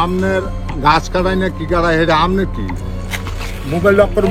আমনের গাছ কাটাই না কি কাটাই এটা আমনে কি মোবাইল লক করে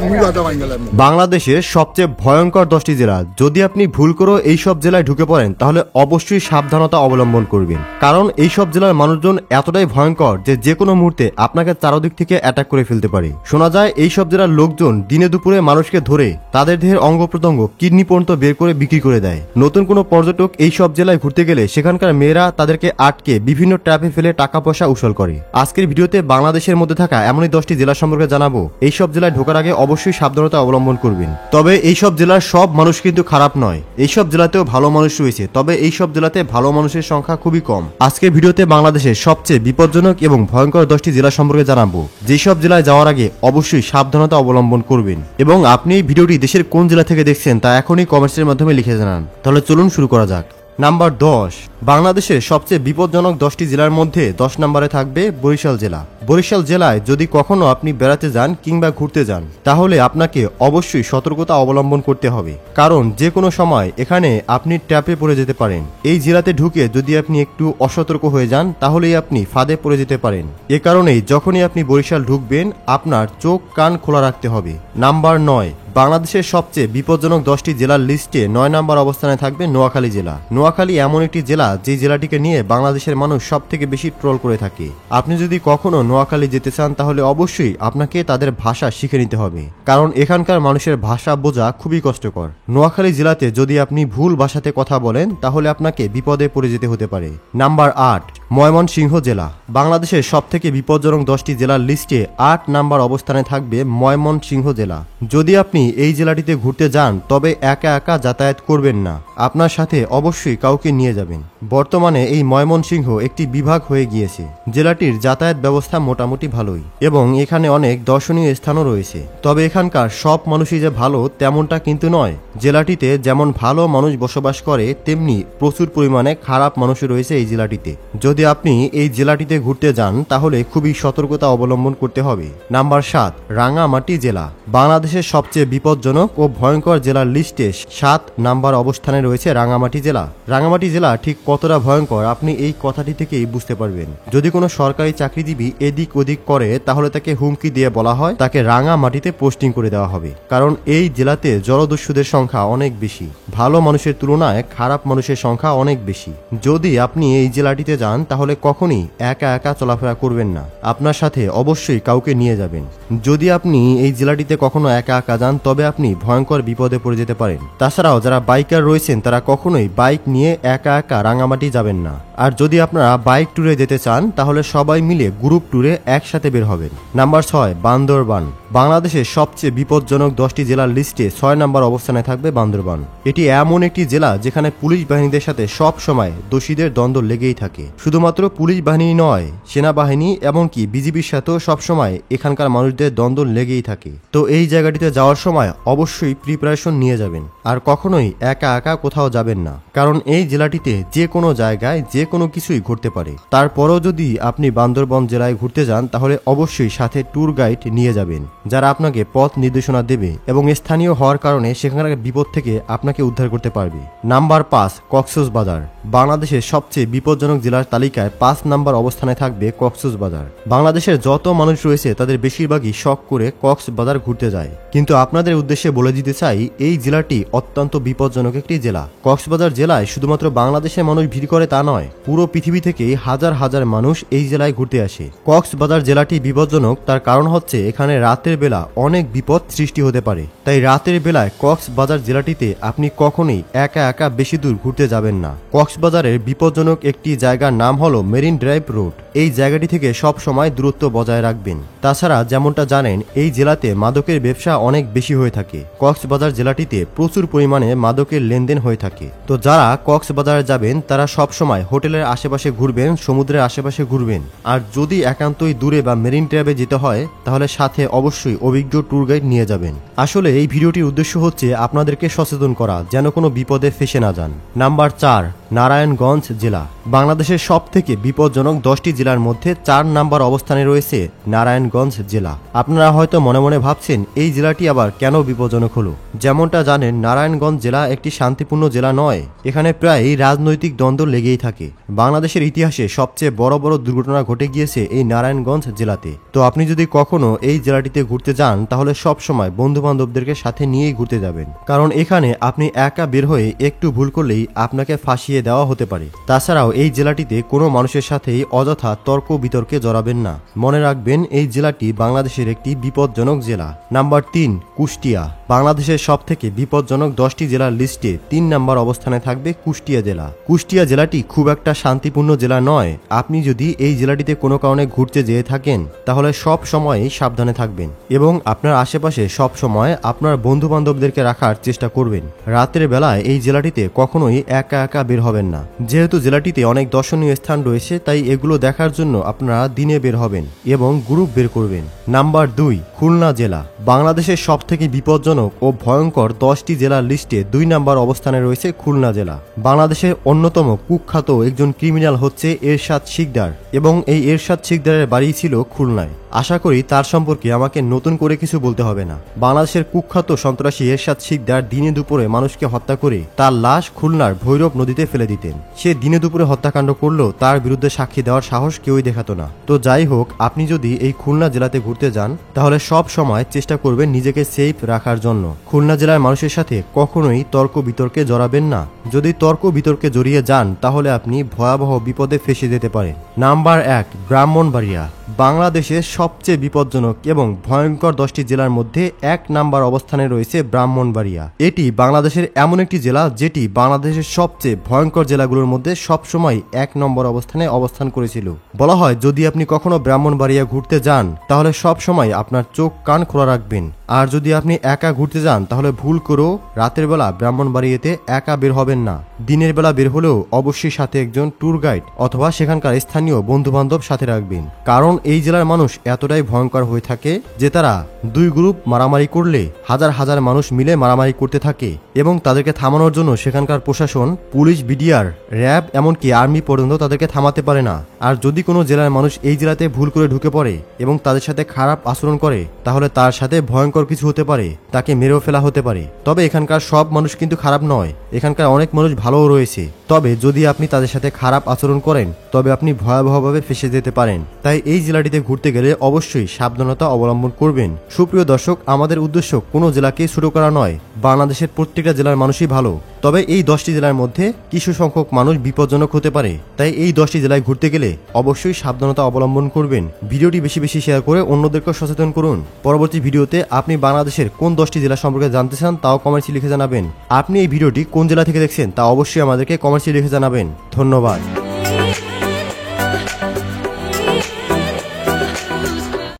মুগাদা ভাঙ গেল। বাংলাদেশের সবচেয়ে ভয়ঙ্কর 10টি জেলা, যদি আপনি ভুল করে এই সব জেলায় ঢুকে পড়েন তাহলে অবশ্যই সাবধানতা অবলম্বন করবেন, কারণ এই সব জেলার মানুষজন এতটাই ভয়ঙ্কর যে কোনো মুহূর্তে আপনাকে চারদিক থেকে অ্যাটাক করে ফেলতে পারে। শোনা যায় এই সব জেলার লোকজন দিনে দুপুরে মানুষকে ধরে তাদের দেহের অঙ্গ প্রত্যঙ্গ কিডনি পর্যন্ত বের করে বিক্রি করে দেয়। নতুন কোনো পর্যটক এই সব জেলায় ঘুরতে গেলে সেখানকার মেয়েরা তাদেরকে আটকে বিভিন্ন ট্র্যাপে ফেলে টাকা পয়সা উসুল করে। আজকের ভিডিওতে বাংলাদেশের মধ্যে থাকা এমনই 10টি জেলা সম্পর্কে জানাবো। এইসব জেলায় ঢোকার আগে অবশ্যই সাবধানতা অবলম্বন করবেন। তবে এইসব জেলার সব মানুষ কিন্তু খারাপ নয়, এইসব জেলাতেও ভালো মানুষ রয়েছে, তবে এইসব জেলাতে ভালো মানুষের সংখ্যা খুবই কম। আজকের ভিডিওতে বাংলাদেশের সবচেয়ে বিপজ্জনক এবং ভয়ঙ্কর 10টি জেলা সম্পর্কে জানাবো। যেসব জেলায় যাওয়ার আগে অবশ্যই সাবধানতা অবলম্বন করবেন, এবং আপনি এই ভিডিওটি দেশের কোন জেলা থেকে দেখছেন তা এখনই কমেন্টসের মাধ্যমে লিখে জানান। তাহলে চলুন শুরু করা যাক। নাম্বার 10, বাংলাদেশের সবচেয়ে বিপজ্জনক 10টি জেলার মধ্যে 10 নম্বরে থাকবে বরিশাল জেলা। বরিশাল জেলায় যদি কখনো আপনি বেড়াতে যান কিংবা ঘুরতে যান তাহলে আপনাকে অবশ্যই সতর্কতা অবলম্বন করতে হবে, কারণ যে কোনো সময় এখানে আপনি ট্র্যাপে পড়ে যেতে পারেন। এই জেলাতে ঢুকে যদি আপনি একটু অসতর্ক হয়ে যান তাহলেই আপনি ফাঁদে পড়ে যেতে পারেন। এ কারণেই যখনই আপনি বরিশাল ঢুকবেন আপনার চোখ কান খোলা রাখতে হবে। নাম্বার 9, বাংলাদেশের সবচেয়ে বিপজ্জনক 10টি জেলার লিস্টে 9 নম্বর অবস্থানে থাকবে নোয়াখালী জেলা। নোয়াখালী এমন একটি জেলা যে জেলাটিকে নিয়ে বাংলাদেশের মানুষ সব থেকে বেশি ট্রোল করে থাকে। আপনি যদি কখনো নোয়াখালী যেতে চান তাহলে অবশ্যই আপনাকে তাদের ভাষা শিখে নিতে হবে, কারণ এখানকার মানুষের ভাষা বোঝা খুবই কষ্টকর। নোয়াখালী জেলাতে যদি আপনি ভুল ভাষাতে কথা বলেন তাহলে আপনাকে বিপদে পড়ে যেতে হতে পারে। নাম্বার 8, ময়মনসিংহ জেলা। বাংলাদেশের সব থেকে বিপজ্জনক 10টি জেলার লিস্টে 8 নম্বর অবস্থানে থাকবে ময়মনসিংহ জেলা। যদি আপনি এই জেলাটিতে ঘুরতে যান তবে একা একা যাতায়াত করবেন না, আপনার সাথে অবশ্যই কাউকে নিয়ে যাবেন। বর্তমানে এই ময়মনসিংহ একটি বিভাগ হয়ে গিয়েছে। জেলাটির যাতায়াত ব্যবস্থা মোটামুটি ভালোই এবং এখানে অনেক দর্শনীয় স্থানও রয়েছে, তবে এখানকার সব মানুষই যে ভালো তেমনটা কিন্তু নয়। জেলাটিতে যেমন ভালো মানুষ বসবাস করে তেমনি প্রচুর পরিমাণে খারাপ মানুষও রয়েছে এই জেলাটিতে। যদি আপনি এই জেলাটিতে ঘুরতে যান তাহলে খুবই সতর্কতা অবলম্বন করতে হবে। নাম্বার 7, রাঙ্গামাটি জেলা। বাংলাদেশের সবচেয়ে বিপজ্জনক ও ভয়ঙ্কর জেলার লিস্টে 7 নাম্বার অবস্থানে রয়েছে রাঙ্গামাটি জেলা। রাঙ্গামাটি জেলা ঠিক কতটা ভয়ঙ্কর আপনি এই কথাটি থেকেই বুঝতে পারবেন। যদি কোনো সরকারি চাকরিজীবী এদিক ওদিক করে তাহলে তাকে হুমকি দিয়ে বলা হয় তাকে রাঙ্গামাটিতে পোস্টিং করে দেওয়া হবে, কারণ এই জেলাতে জলদস্যুদের সংখ্যা অনেক বেশি। ভালো মানুষের তুলনায় খারাপ মানুষের সংখ্যা অনেক বেশি। যদি আপনি এই জেলাটিতে যান তাহলে কখনই একা একা চলাফেরা করবেন না, আপনার সাথে অবশ্যই কাউকে নিয়ে যাবেন। যদি আপনি এই জেলাটিতে কখনো একা একা যান তবে আপনি ভয়ঙ্কর বিপদে পড়ে যেতে পারেন। তাছাড়াও যারা বাইকার রয়েছেন তারা কখনোই বাইক নিয়ে একা একা রাঙ্গামাটি যাবেন না। আর যদি আপনারা বাইক ট্যুরে যেতে চান তাহলে সবাই মিলে গ্রুপ ট্যুরে একসাথে বের হবেন। নাম্বার 6, বান্দরবান। বাংলাদেশের সবচেয়ে বিপজ্জনক 10টি জেলার লিস্টে 6 নম্বর অবস্থানে থাকবে বান্দরবান। এটি এমন একটি জেলা যেখানে পুলিশ বাহিনীদের সাথে সব সময় দোষীদের দ্বন্দ্ব লেগেই থাকে। শুধুমাত্র পুলিশ বাহিনী নয়, সেনাবাহিনী এমনকি বিজিবির সাথেও সবসময় এখানকার মানুষদের দ্বন্দ্ব লেগেই থাকে। তো এই জায়গাটিতে যাওয়ার সময় অবশ্যই প্রিপারেশন নিয়ে যাবেন, আর কখনোই একা একা কোথাও যাবেন না, কারণ এই জেলাটিতে যে কোনো জায়গায় যে কোনো কিছুই ঘটতে পারে। তারপরও যদি আপনি বান্দরবান জেলায় ঘুরতে যান তাহলে অবশ্যই সাথে ট্যুর গাইড নিয়ে যাবেন, যারা আপনাকে পথ নির্দেশনা দেবে এবং স্থানীয় হওয়ার কারণে সেখানকার বিপদ থেকে আপনাকে উদ্ধার করতে পারবে। নাম্বার 5, কক্সবাজার। বাংলাদেশের সবচেয়ে বিপজ্জনক জেলার তালিকায় 5 নম্বর অবস্থানে থাকবে কক্সবাজার। বাংলাদেশের যত মানুষ রয়েছে তাদের বেশিরভাগই শখ করে কক্সবাজার ঘুরতে যায়, কিন্তু আপনাদের উদ্দেশ্যে বলে দিতে চাই এই জেলাটি অত্যন্ত বিপজ্জনক একটি জেলা। কক্সবাজার জেলায় শুধুমাত্র বাংলাদেশের মানুষ ভিড় করে তা নয়, পুরো পৃথিবী থেকে হাজার হাজার মানুষ এই জেলায় ঘুরতে আসে। কক্সবাজার জেলাটি বিপজ্জনক তার কারণ হচ্ছে এখানে রাতের বেলা অনেক বিপদ সৃষ্টি হতে পারে। তাই রাতের বেলায় কক্সবাজার জেলাটিতে আপনি কখনোই একা একা বেশি দূর ঘুরতে যাবেন না। কক্সবাজারের বিপজ্জনক একটি জায়গার নাম হলো মেরিন ড্রাইভ রোড। এই জায়গাটি থেকে সব সময় দূরত্ব বজায় রাখবেন। তাছাড়া যেমনটা জানেন এই জেলাতে মাদকের ব্যবসা অনেক বেশি হয়ে থাকে। কক্সবাজার জেলাটিতে প্রচুর পরিমাণে মাদকের লেনদেন হয়ে থাকে। তো যারা কক্সবাজারে যাবেন তারা সব সময় হোটেলের আশেপাশে ঘুরবেন, সমুদ্রের আশেপাশে ঘুরবেন। আর যদি একান্তই দূরে বা মেরিন ড্রাইভে যেতে হয় তাহলে সাথে অবশ্যই অভিজ্ঞ ট্যুর গাইড নিয়ে যাবেন। আসলে এই ভিডিওটির উদ্দেশ্য হচ্ছে আপনাদেরকে সচেতন করা যেন কোনো বিপদে ফেসে না যান। নাম্বার 4, নারায়ণগঞ্জ জেলা। বাংলাদেশের সবথেকে বিপজ্জনক 10টি জেলার মধ্যে 4 নাম্বার অবস্থানে রয়েছে নারায়ণগঞ্জ জেলা। আপনারা হয়তো মনে মনে ভাবছেন এই জেলাটি আবার কেন বিপজ্জনক হলো। যেমনটা জানেন, নারায়ণগঞ্জ জেলা একটি শান্তিপূর্ণ জেলা নয়। এখানে প্রায় রাজনৈতিক দ্বন্দ্ব লেগেই থাকে। বাংলাদেশের ইতিহাসে সবচেয়ে বড় বড় দুর্ঘটনা ঘটে গিয়েছে এই নারায়ণগঞ্জ জেলাতে। তো আপনি যদি কখনো এই জেলাটিতে ঘুরতে যান তাহলে সব সময় বন্ধু বান্ধবদেরকে সাথে নিয়েই ঘুরতে যাবেন, কারণ এখানে আপনি একা বের হয়ে একটু ভুল করলেই আপনাকে ফাঁসিয়ে দেওয়া হতে পারে। তাছাড়াও এই জেলাটিতে কোনো মানুষের সাথেই অযথা তর্ক বিতর্কে জড়াবেন না। মনে রাখবেন, এই জেলাটি বাংলাদেশের একটি বিপজ্জনক জেলা। নাম্বার 3, কুষ্টিয়া। বাংলাদেশের সবথেকে বিপজ্জনক 10টি জেলার লিস্টে 3 নাম্বার অবস্থানে থাকবে কুষ্টিয়া জেলা। কুষ্টিয়া জেলাটি খুব একটা শান্তিপূর্ণ জেলা নয়। আপনি যদি এই জেলাটিতে কোনো কারণে ঘুরতে যেয়ে থাকেন তাহলে সব সময়ই সাবধানে থাকবেন এবং আপনার আশেপাশে সব সময় আপনার বন্ধু বান্ধবদেরকে রাখার চেষ্টা করবেন। রাতের বেলায় এই জেলাটিতে কখনোই একা একা বের হবেন না। যেহেতু জেলাটিতে অনেক দর্শনীয় স্থান রয়েছে, তাই এগুলো দেখার জন্য আপনারা দিনে বের হবেন এবং গ্রুপ বের করবেন। নাম্বার 2, খুলনা জেলা। বাংলাদেশের সবথেকে বিপজ্জনক ও ভয়ঙ্কর 10টি জেলার লিস্টে 2 নাম্বার অবস্থানে রয়েছে খুলনা জেলা। বাংলাদেশের অন্যতম কুখ্যাত একজন ক্রিমিনাল হচ্ছে এরশাদ শিকদার এবং এই এরশাদ শিকদারের বাড়ি ছিল খুলনায়। আশা করি তার সম্পর্কে আমাকে নতুন করে কিছু বলতে হবে না। বাংলাদেশের কুখ্যাত সন্ত্রাসী এরশাদ শিকদার দিনে দুপুরে মানুষকে হত্যা করে তার লাশ খুলনার ভৈরব নদীতে ফেলে দিতেন। সে দিনে দুপুরে হত্যাকাণ্ড করলেও তার বিরুদ্ধে সাক্ষী দেওয়ার সাহস কেউই দেখাতো না। তো যাই হোক, আপনি যদি এই খুলনা জেলাতে ঘুরতে যান তাহলে সব সময় চেষ্টা করবেন নিজেকে সেফ রাখার জন্য। খুলনা জেলার মানুষের সাথে কখনোই তর্ক বিতর্কে জড়াবেন না। যদি তর্ক বিতর্কে জড়িয়ে যান তাহলে আপনি ভয়াবহ বিপদে ফেসে যেতে পারেন। নাম্বার 1, ব্রাহ্মণবাড়িয়া। বাংলাদেশের সবচেয়ে বিপজ্জনক এবং ভয়ঙ্কর 10টি জেলার মধ্যে 1 নাম্বার অবস্থানে রয়েছে ব্রাহ্মণবাড়িয়া। এটি বাংলাদেশের এমন একটি জেলা যেটি বাংলাদেশের সবচেয়ে ভয়ঙ্কর জেলাগুলোর মধ্যে সবসময় 1 নম্বর অবস্থানে অবস্থান করেছিল। বলা হয়, যদি আপনি কখনো ব্রাহ্মণবাড়িয়া ঘুরতে যান তাহলে সব সময় আপনার চোখ কান খোলা রাখবেন। আর যদি আপনি একা ঘুরতে যান তাহলে ভুল করেও রাতের বেলা ব্রাহ্মণবাড়িয়াতে একা বের হবেন না। দিনের বেলা বের হলেও অবশ্যই সাথে একজন ট্যুর গাইড অথবা সেখানকার স্থানীয় বন্ধু বান্ধব সাথে রাখবেন, কারণ এই জেলার মানুষ এতটাই ভয়ঙ্কর হয়ে থাকে যে তারা 2 গ্রুপ মারামারি করলে হাজার হাজার মানুষ মিলে মারামারি করতে থাকে এবং তাদেরকে থামানোর জন্য সেখানকার প্রশাসন, পুলিশ, বিডিআর, র্যাব, এমনকি আর্মি পর্যন্ত তাদেরকে থামাতে পারে না। আর যদি কোনো জেলার মানুষ এই জেলাতে ভুল করে ঢুকে পড়ে এবং তাদের সাথে খারাপ আচরণ করে তাহলে তার সাথে ভয়ঙ্কর কিছু হতে পারে, তাকে মেরেও ফেলা হতে পারে। তবে এখানকার সব মানুষ কিন্তু খারাপ নয়, এখানকার অনেক মানুষ ভালোও রয়েছে। তবে যদি আপনি তাদের সাথে খারাপ আচরণ করেন তবে আপনি ভয়াবহভাবে ফেসে যেতে পারেন। তাই এই জেলাটিতে ঘুরতে গেলে অবশ্যই সাবধানতা অবলম্বন করবেন। সুপ্রিয় দর্শক, আমাদের উদ্দেশ্য কোনো জেলাকে ছোট করা নয়। বাংলাদেশের প্রত্যেকটা জেলার মানুষই ভালো, তবে এই 10টি জেলার মধ্যে কিছু সংখ্যক মানুষ বিপজ্জনক হতে পারে। তাই এই 10টি জেলায় ঘুরতে গেলে অবশ্যই সাবধানতা অবলম্বন করবেন। ভিডিওটি বেশি বেশি শেয়ার করে অন্যদেরকেও সচেতন করুন। পরবর্তী ভিডিওতে আপনি বাংলাদেশের কোন 10টি জেলা সম্পর্কে জানতে চান তাও কমেন্টে লিখে জানাবেন। আপনি এই ভিডিওটি কোন জেলা থেকে দেখছেন তা অবশ্যই আমাদেরকে কমেন্টে লিখে জানাবেন। ধন্যবাদ।